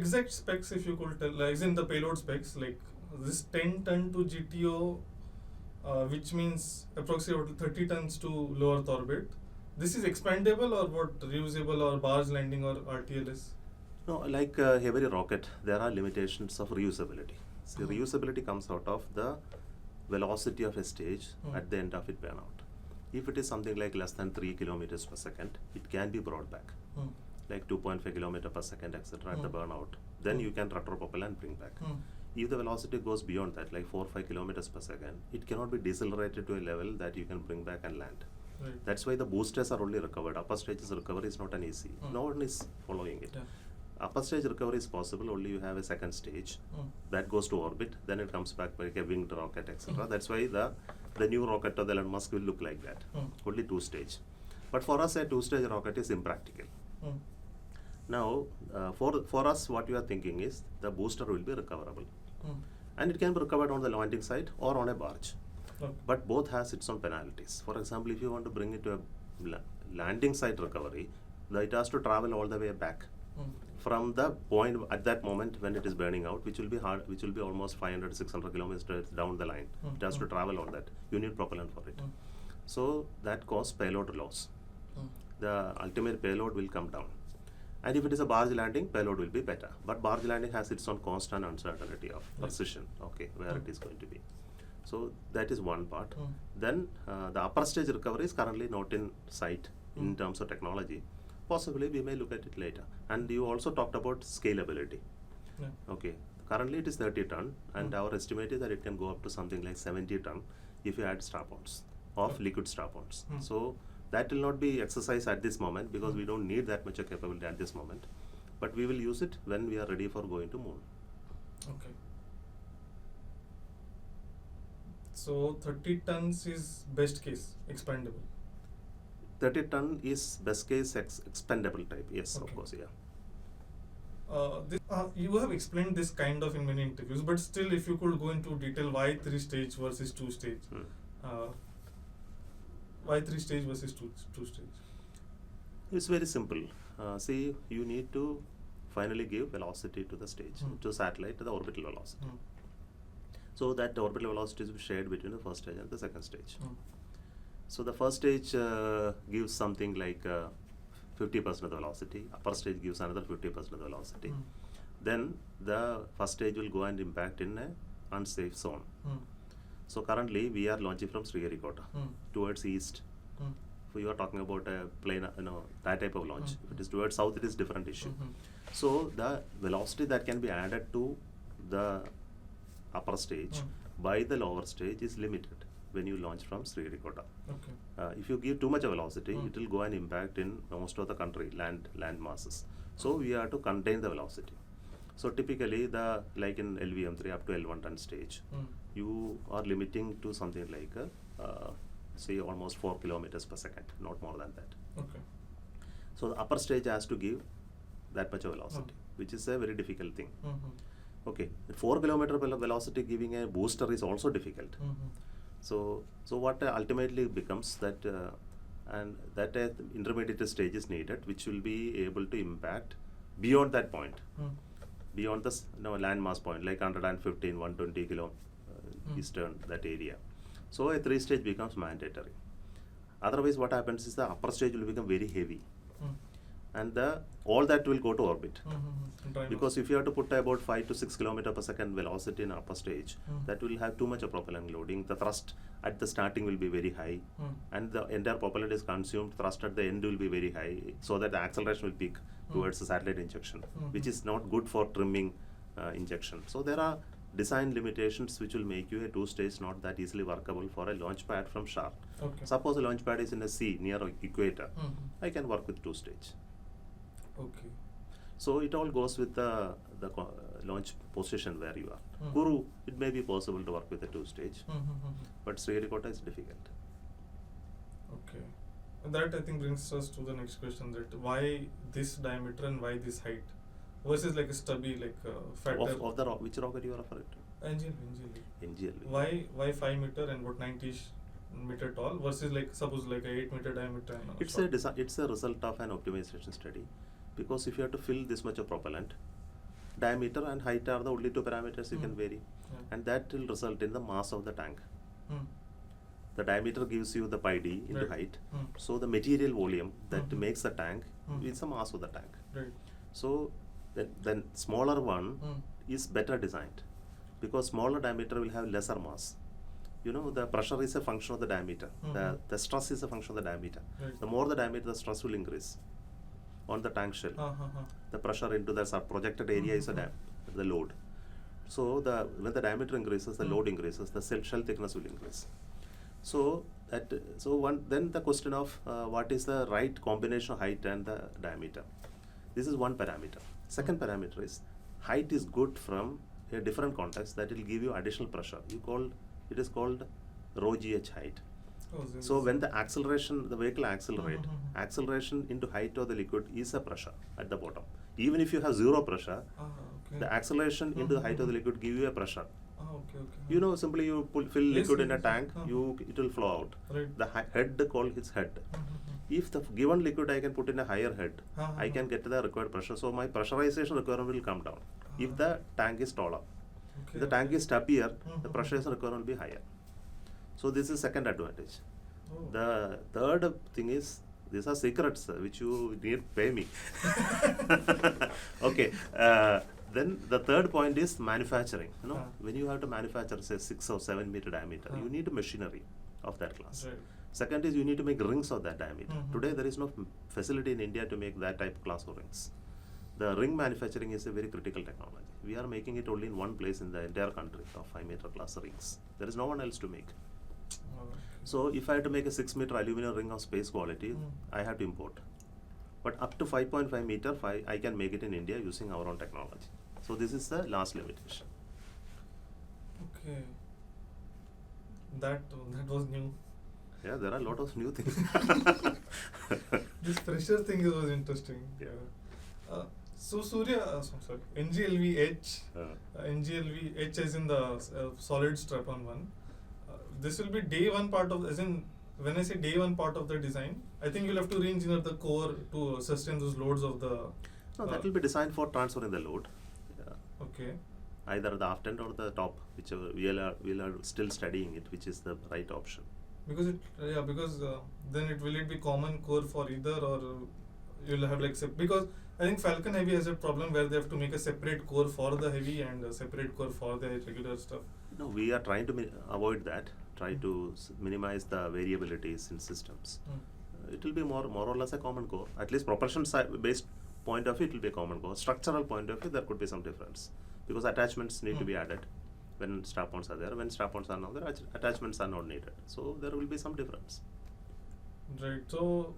exact specs, if you could tell, like in the payload specs, like this 10 ton to GTO, which means approximately 30 tons to low Earth orbit. This is expandable or what? Reusable or barge landing or RTLS? No, like every rocket, there are limitations of reusability. So reusability comes out of the velocity of a stage at the end of its burnout. If it is something like less than 3 kilometers per second, it can be brought back, like 2.5 kilometers per second, etc. at the burnout. Then you can retropropel and bring back. If the velocity goes beyond that, like 4 or 5 kilometers per second, it cannot be decelerated to a level that you can bring back and land. Right. That's why the boosters are only recovered. Upper stages recovery is not an easy. No one is following it. Yeah. Upper stage recovery is possible only you have a second stage that goes to orbit, then it comes back like a winged rocket, etc. That's why the new rocket of Elon Musk will look like that. Only 2 stage. But for us, a 2-stage rocket is impractical. Now, for us, what you are thinking is the booster will be recoverable. And it can be recovered on the landing site or on a barge. But both has its own penalties. For example, if you want to bring it to a landing site recovery, it has to travel all the way back from the point at that moment when it is burning out, which will be hard, which will be almost 500, 600 kilometers down the line. It has to travel on that. You need propellant for it. So that causes payload loss. The ultimate payload will come down. And if it is a barge landing, payload will be better. But barge landing has its own cost and uncertainty of precision, where it is going to be. So that is one part. Then the upper stage recovery is currently not in sight in terms of technology. Possibly we may look at it later. And you also talked about scalability. Currently it is 30 ton, and our estimate is that it can go up to something like 70 ton if you add strap-ons of liquid strap-ons. So that will not be exercised at this moment because we don't need that much of capability at this moment. But we will use it when we are ready for going to moon. Okay. So 30 tons is best case, expandable. 30 ton is best case expendable type, yes, of course, yeah. You have explained this kind of in many interviews, but still if you could go into detail why 3-stage versus 2-stage. Why 3-stage versus 2-stage? It's very simple. See, you need to finally give velocity to the stage, to satellite, to the orbital velocity. So that the orbital velocity is shared between the first stage and the second stage. So the first stage gives something like 50% of the velocity. Upper stage gives another 50% of the velocity. Then the first stage will go and impact in an unsafe zone. So currently we are launching from Sriharikota towards east. If you are talking about a plane, that type of launch. If it is towards south, it is different issue. So the velocity that can be added to the upper stage by the lower stage is limited when you launch from Sriharikota. If you give too much velocity, it will go and impact in most of the country, land masses. So we have to contain the velocity. So typically, like in LVM3 up to L1 ton stage, you are limiting to something like say almost 4 kilometers per second, not more than that. So the upper stage has to give that much of velocity, which is a very difficult thing. 4 kilometer velocity giving a booster is also difficult. So what ultimately becomes that, and that intermediate stage is needed, which will be able to impact beyond that point, beyond the land mass point, like 115, 120 kilo eastern, that area. So a 3-stage becomes mandatory. Otherwise, what happens is the upper stage will become very heavy. And all that will go to orbit. Because if you have to put about 5 to 6 kilometers per second velocity in upper stage, that will have too much of propellant loading. The thrust at the starting will be very high, and the entire propellant is consumed. Thrust at the end will be very high, so that the acceleration will peak towards the satellite injection, which is not good for trimming injection. So there are design limitations which will make you a 2-stage not that easily workable for a launch pad from Sharp. Suppose a launch pad is in a sea near equator, I can work with 2-stage. So it all goes with the launch position where you are. Kuru, it may be possible to work with a 2-stage, but Sriharikota is difficult. That I think brings us to the next question: that why this diameter and why this height versus like a stubby, like fatter. Of the which rocket you are referring to? NGLV. Why 5 meter and what 90 meter tall versus like suppose like a 8 meter diameter? It's a result of an optimization study. Because if you have to fill this much of propellant, diameter and height are the only two parameters you can vary. Yeah. And that will result in the mass of the tank. Hmm. The diameter gives you the pi d into Right. height. Hmm. So the material volume that Mhm. makes the tank Mhm. is the mass of the tank. Right. So then smaller one Hmm. is better designed, because smaller diameter will have lesser mass. You know, the pressure is a function of the diameter. Mhm. The stress is a function of the diameter. Right. The more the diameter, the stress will increase on the tank shell. Uh-huh. The pressure into the projected area is the load. So when the diameter increases, the load increases, the shell thickness will increase. So then the question of what is the right combination of height and the diameter. This is one parameter. Second parameter is height is good from a different context, that will give you additional pressure. It is called rho gh height. Oh, So when the vehicle accelerate, Mhm. acceleration into height of the liquid is a pressure at the bottom. Even if you have zero pressure, Okay. the acceleration into the height of the liquid give you a pressure. Okay. You know, simply you fill Yes, liquid in a yes, tank, yes. it will flow out. Right. The head called its head. Mhm. If the given liquid I can put in a higher head, I can Uh-huh. get the required pressure. So my pressurization requirement will come down. If the tank is taller, Okay, if the tank is stubbier, the Mhm. pressurization requirement will be higher. So this is second advantage. Oh. The third thing is, these are secrets which you need pay me. Okay. Then the third point is manufacturing. You know, when you have to manufacture say 6 or 7 meter diameter, you need machinery of that class. Right. Second is you need to make rings of that diameter. Mhm. Today there is no facility in India to make that type of class of rings. The ring manufacturing is a very critical technology. We are making it only in one place in the entire country of 5 meter class rings. There is no one else to make. Okay. So if I have to make a 6 meter aluminum ring of space quality, I have to import. But up to 5.5 meter, I can make it in India using our own technology. So this is the last limitation. Okay. That was new. Yeah, there are a lot of new things. This pressure thing was interesting. Yeah. So Surya, sorry, NGLV H. NGLV H as in the solid strap-on one. This will be day one part of, as in when I say day one part of the design, I think you'll have to re-engineer the core to sustain those loads of the. No, that will be designed for transferring the load. Okay. Either the aft end or the top, whichever we are still studying it, which is the right option. Because then it be common core for either, or you'll have like because I think Falcon Heavy has a problem where they have to make a separate core for the heavy and a separate core for the regular stuff. No, we are trying to avoid that. Try to minimize the variabilities in systems. It will be more or less a common core. At least propulsion based point of view, it will be a common core. Structural point of view, there could be some difference, because attachments need to be added when strap-ons are there. When strap-ons are not there, attachments are not needed. So there will be some difference. Right. So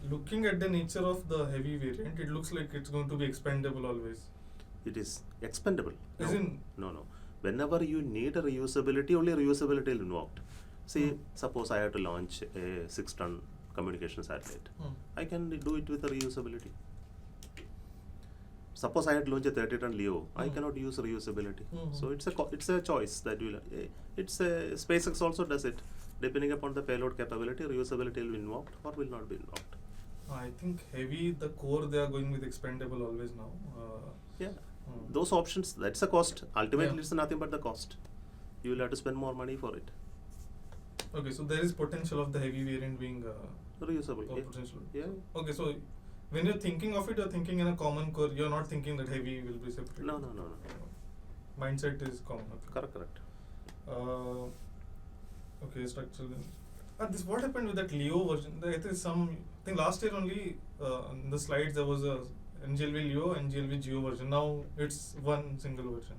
looking at the nature of the heavy variant, it looks like it's going to be expandable always. It is expendable. As in? No. Whenever you need a reusability, only reusability will involved. See, suppose I have to launch a 6-ton communication satellite. I can do it with a reusability. Suppose I had to launch a 30-ton LEO, I cannot use reusability. So it's a choice that will. SpaceX also does it. Depending upon the payload capability, reusability will be invoked or will not be invoked. I think heavy, the core they are going with expandable always now. Yeah. Those options, that's a cost. Ultimately, it's nothing but the cost. You will have to spend more money for it. Okay, so there is potential of the heavy variant being reusable. Potential. Yeah. Okay, so when you're thinking of it, you're thinking in a common core. You're not thinking that heavy will be separate. No. Mindset is common. Okay. Correct. Okay, structural. This what happened with that Leo version? I think last year only in the slides there was a NGLV Leo, NGLV Geo version. Now it's one single version.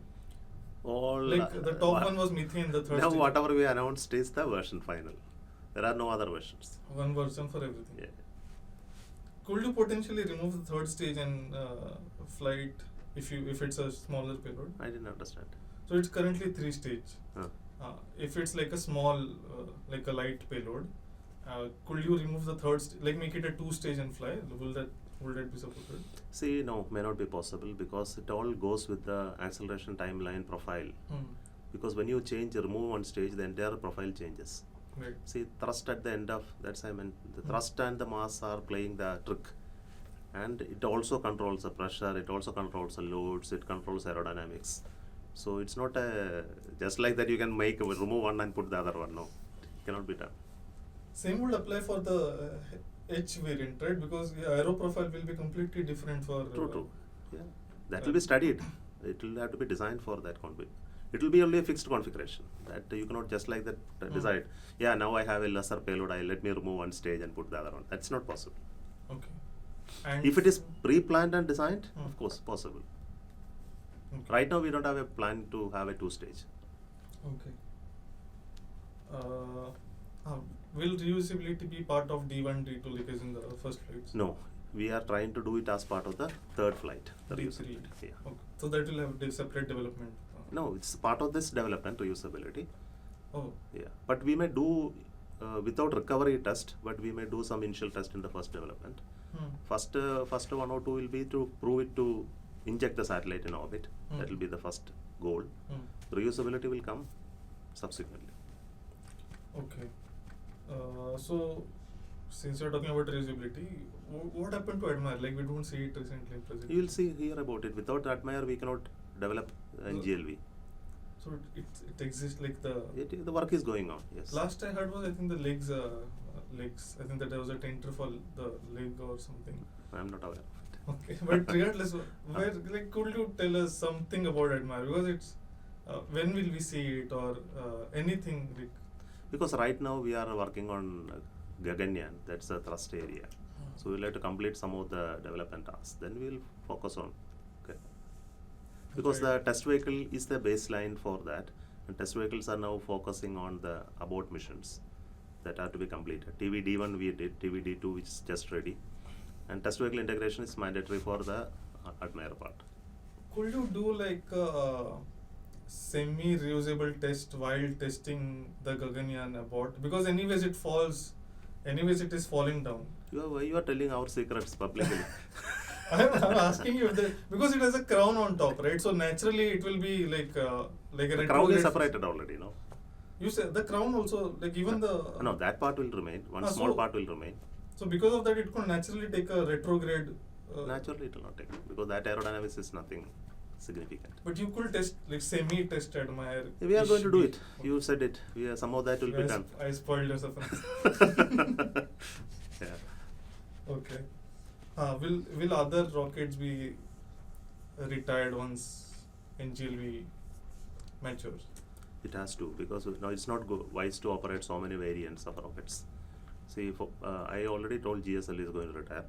The top one was methane, the third. Now whatever we announced is the version final. There are no other versions. One version for everything. Yeah. Could you potentially remove the third stage and flight if it's a smaller payload? I didn't understand. So it's currently 3 stage. If it's like a small, like a light payload, could you remove the third make it a 2 stage and fly? Will that be supported? See, no, may not be possible, because it all goes with the acceleration timeline profile. Because when you remove one stage, the entire profile changes. Right. See, thrust at the end of, the thrust and the mass are playing the trick. And it also controls the pressure, it also controls the loads, it controls aerodynamics. So it's not just like that you can remove one and put the other one. No, it cannot be done. Same would apply for the H variant, right? Because the aero profile will be completely different for. True. Yeah, that will be studied. It will have to be designed for that It will be only a fixed configuration that you cannot just like that decide. Yeah, now I have a lesser payload. Let me remove one stage and put the other one. That's not possible. Okay. And If it is pre-planned and designed, of course, possible. Okay. Right now, we don't have a plan to have a two-stage. Okay. Will reusability be part of D1, D2 like as in the first flights? No, we are trying to do it as part of the third flight. The D3. reusability. Yeah. Okay. So that will have separate development. No, it's part of this development, reusability. Oh. Yeah, but we may do without recovery test, but we may do some initial test in the first development. First one or two will be to prove it to inject the satellite in orbit. That will be the first goal. Reusability will come subsequently. Okay. So, since you're talking about reusability, what happened to Admire? Like we don't see it recently in present. You will hear about it. Without Admire, we cannot develop NGLV. So it exists like the work is going on. Yes. Last I heard was I think the legs. I think that there was a tender for the leg or something. I am not aware of it. Okay, but regardless, could you tell us something about Admire? Because it's when will we see it or anything? Because right now we are working on Gaganyaan, that's the thrust area. So we'll have to complete some of the development tasks. Then we'll focus on. Okay. Because the test vehicle is the baseline for that, and test vehicles are now focusing on the abort missions that are to be completed. TVD1 we did, TVD2 which is just ready, and test vehicle integration is mandatory for the Admire part. Could you do like a semi-reusable test while testing the Gaganyaan abort? Because anyways it falls, anyways it is falling down. You are telling our secrets publicly. I'm asking you because it has a crown on top, right? So naturally it will be like a the crown is separated already, no? You said the crown also, like even No, that part will remain. One small part will remain. So because of that, it could naturally take a retrograde. Naturally, it will not take, because that aerodynamics is nothing significant. But you could test, like semi-test Admire. We are going to do it. You said it. Some of that will be done. I spoiled your surprise. Yeah. Okay. Will other rockets be retired once NGLV matures? It has to, because now it's not wise to operate so many variants of rockets. See, I already told GSL is going to retire.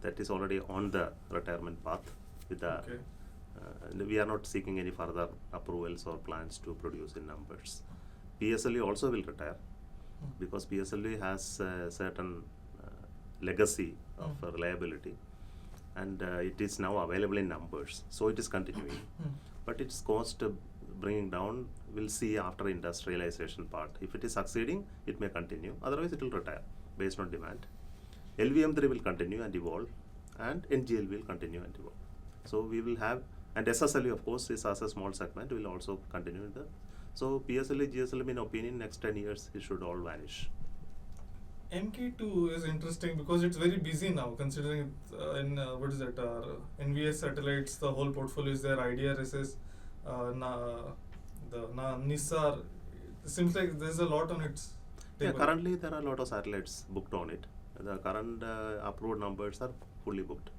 That is already on the retirement path. With the, we are not seeking any further approvals or plans to produce in numbers. PSLV also will retire, because PSLV has a certain legacy of reliability, and it is now available in numbers, so it is continuing. But its cost bringing down, we'll see after industrialization part. If it is succeeding, it may continue. Otherwise, it will retire based on demand. LVM3 will continue and evolve, and NGL will continue and evolve. So we will have, and SSLV of course is as a small segment, will also continue in the. So PSLV, GSLV, in opinion, next 10 years it should all vanish. MK2 is interesting because it's very busy now, considering what is that? NVS satellites, the whole portfolio is there. IDRSS, NISAR. It seems like there's a lot on its table. Yeah, currently there are a lot of satellites booked on it. The current approved numbers are fully booked.